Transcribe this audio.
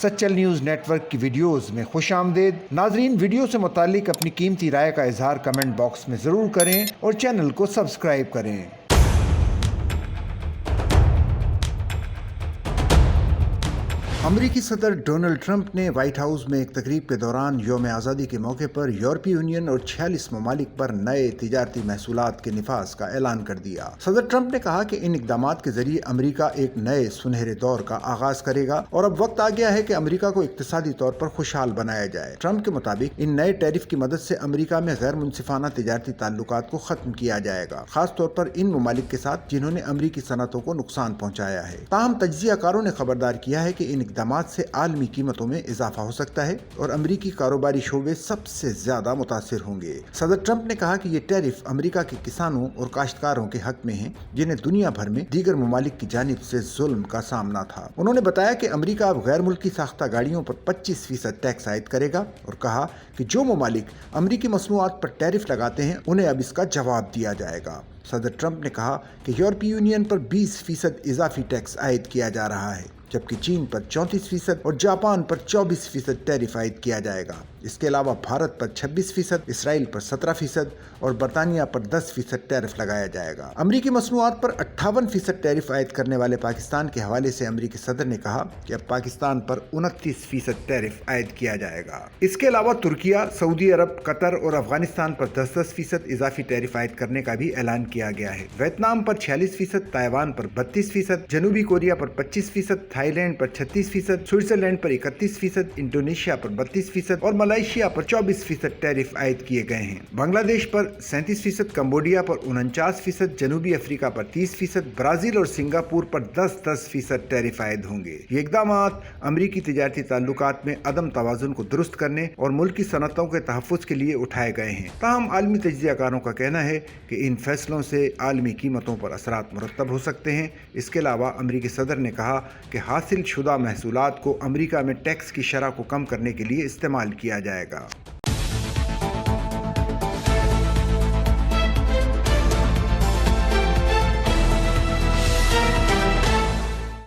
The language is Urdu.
سچل نیوز نیٹ ورک کی ویڈیوز میں خوش آمدید۔ ناظرین، ویڈیو سے متعلق اپنی قیمتی رائے کا اظہار کمنٹ باکس میں ضرور کریں اور چینل کو سبسکرائب کریں۔ امریکی صدر ڈونلڈ ٹرمپ نے وائٹ ہاؤس میں ایک تقریب کے دوران یوم آزادی کے موقع پر یورپی یونین اور 46 ممالک پر نئے تجارتی محصولات کے نفاذ کا اعلان کر دیا۔ صدر ٹرمپ نے کہا کہ ان اقدامات کے ذریعے امریکہ ایک نئے سنہرے دور کا آغاز کرے گا اور اب وقت آ گیا ہے کہ امریکہ کو اقتصادی طور پر خوشحال بنایا جائے۔ ٹرمپ کے مطابق ان نئے ٹیرف کی مدد سے امریکہ میں غیر منصفانہ تجارتی تعلقات کو ختم کیا جائے گا، خاص طور پر ان ممالک کے ساتھ جنہوں نے امریکی صنعتوں کو نقصان پہنچایا ہے۔ تاہم تجزیہ کاروں نے خبردار کیا ہے کہ ان اقدامات سے عالمی قیمتوں میں اضافہ ہو سکتا ہے اور امریکی کاروباری شعبے سب سے زیادہ متاثر ہوں گے۔ صدر ٹرمپ نے کہا کہ یہ ٹیرف امریکہ کے کسانوں اور کاشتکاروں کے حق میں ہیں، جنہیں دنیا بھر میں دیگر ممالک کی جانب سے ظلم کا سامنا تھا۔ انہوں نے بتایا کہ امریکہ اب غیر ملکی ساختہ گاڑیوں پر 25% ٹیکس عائد کرے گا اور کہا کہ جو ممالک امریکی مصنوعات پر ٹیرف لگاتے ہیں انہیں اب اس کا جواب دیا جائے گا۔ صدر ٹرمپ نے کہا کہ یورپی یونین پر 20% اضافی ٹیکس عائد کیا جا رہا ہے، جبکہ چین پر 34% اور جاپان پر 24% ٹیرف عائد کیا جائے گا۔ اس کے علاوہ بھارت پر 26%، اسرائیل پر 17% اور برطانیہ پر 10% ٹیرف لگایا جائے گا۔ امریکی مصنوعات پر 58% ٹیرف عائد کرنے والے پاکستان کے حوالے سے امریکی صدر نے کہا کہ اب پاکستان پر 29% ٹیرف عائد کیا جائے گا۔ اس کے علاوہ ترکیہ، سعودی عرب، قطر اور افغانستان پر 10% اضافی ٹیرف عائد کرنے کا بھی اعلان کیا گیا ہے۔ ویتنام پر 46%، تائیوان پر 32%، جنوبی کوریا پر 25%، تھائی لینڈ پر 36%، سوئٹزرلینڈ پر 31%، انڈونیشیا پر 32% اور ملائیشیا پر 24% ٹیرف عائد کیے گئے ہیں۔ بنگلہ دیش پر 37%، کمبوڈیا پر 49%، جنوبی افریقہ پر 30%، برازیل اور سنگاپور پر 10% ٹیرف عائد ہوں گے۔ یہ اقدامات امریکی تجارتی تعلقات میں عدم توازن کو درست کرنے اور ملکی صنعتوں کے تحفظ کے لیے اٹھائے گئے ہیں۔ تاہم عالمی تجزیہ کاروں کا کہنا ہے کہ ان فیصلوں سے عالمی قیمتوں پر اثرات مرتب ہو سکتے ہیں۔ اس کے علاوہ امریکی صدر نے کہا کہ حاصل شدہ محصولات کو امریکہ میں ٹیکس کی شرح کو کم کرنے کے لیے استعمال کیا جائے گا۔